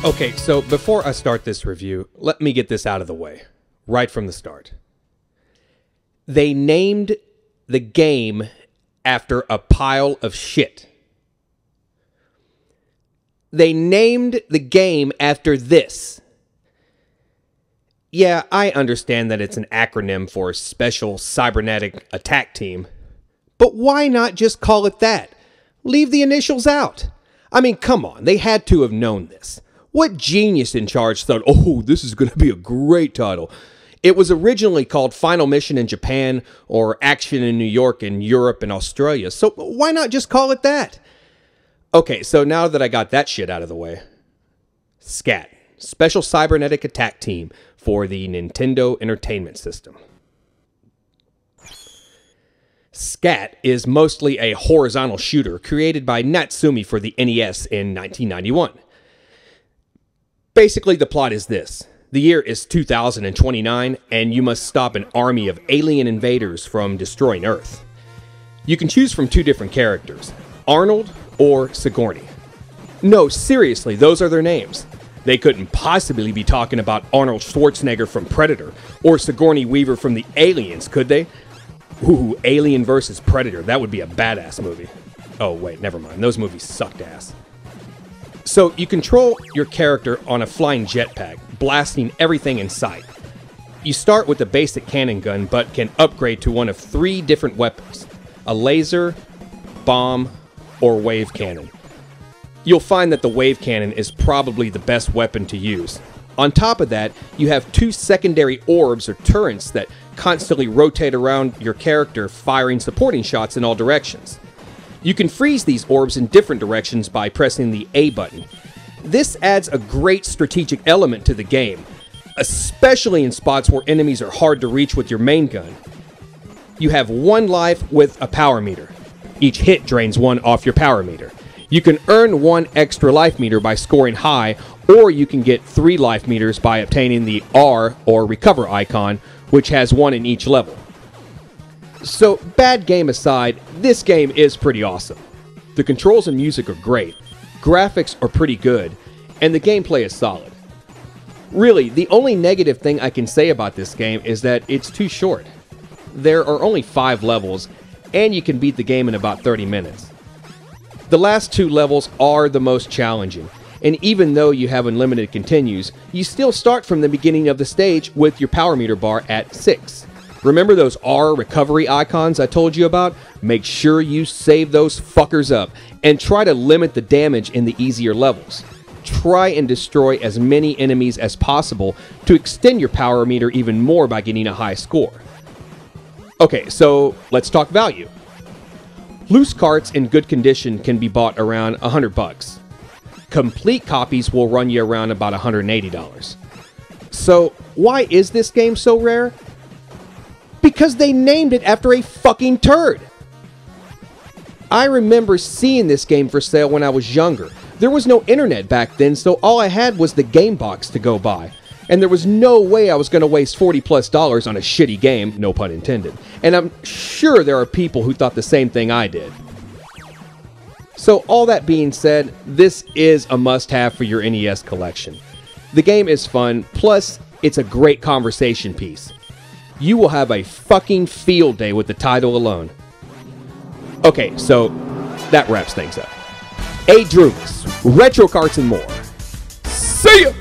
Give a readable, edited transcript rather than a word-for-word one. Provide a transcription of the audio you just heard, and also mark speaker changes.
Speaker 1: Okay, so before I start this review, let me get this out of the way, right from the start. They named the game after a pile of shit. They named the game after this. Yeah, I understand that it's an acronym for Special Cybernetic Attack Team, but why not just call it that? Leave the initials out. I mean, come on, they had to have known this. What genius in charge thought, oh, this is going to be a great title? It was originally called Final Mission in Japan or Action in New York and Europe and Australia, so why not just call it that? Okay, so now that I got that shit out of the way, SCAT, Special Cybernetic Attack Team for the Nintendo Entertainment System. SCAT is mostly a horizontal shooter created by Natsumi for the NES in 1991. Basically, the plot is this. The year is 2029, and you must stop an army of alien invaders from destroying Earth. You can choose from two different characters, Arnold or Sigourney. No, seriously, those are their names. They couldn't possibly be talking about Arnold Schwarzenegger from Predator or Sigourney Weaver from the Aliens, could they? Ooh, Alien vs. Predator, that would be a badass movie. Oh wait, never mind, those movies sucked ass. So you control your character on a flying jetpack, blasting everything in sight. You start with the basic cannon gun, but can upgrade to one of three different weapons: a laser, bomb, or wave cannon. You'll find that the wave cannon is probably the best weapon to use. On top of that, you have two secondary orbs or turrets that constantly rotate around your character, firing supporting shots in all directions. You can freeze these orbs in different directions by pressing the A button. This adds a great strategic element to the game, especially in spots where enemies are hard to reach with your main gun. You have one life with a power meter. Each hit drains one off your power meter. You can earn one extra life meter by scoring high, or you can get 3 life meters by obtaining the R or recover icon, which has one in each level. So, bad game aside, this game is pretty awesome. The controls and music are great, graphics are pretty good, and the gameplay is solid. Really, the only negative thing I can say about this game is that it's too short. There are only 5 levels, and you can beat the game in about 30 minutes. The last 2 levels are the most challenging, and even though you have unlimited continues, you still start from the beginning of the stage with your power meter bar at 6. Remember those R recovery icons I told you about? Make sure you save those fuckers up, and try to limit the damage in the easier levels. Try and destroy as many enemies as possible to extend your power meter even more by getting a high score. Okay, so let's talk value. Loose carts in good condition can be bought around $100. Complete copies will run you around about $180. So, why is this game so rare? Because they named it after a fucking turd. I remember seeing this game for sale when I was younger. There was no internet back then, so all I had was the game box to go buy. And there was no way I was going to waste $40+ on a shitty game, no pun intended. And I'm sure there are people who thought the same thing I did. So all that being said, this is a must-have for your NES collection. The game is fun, plus it's a great conversation piece. You will have a fucking field day with the title alone. Okay, so that wraps things up. A Druvis, Retro Carts and more. See ya!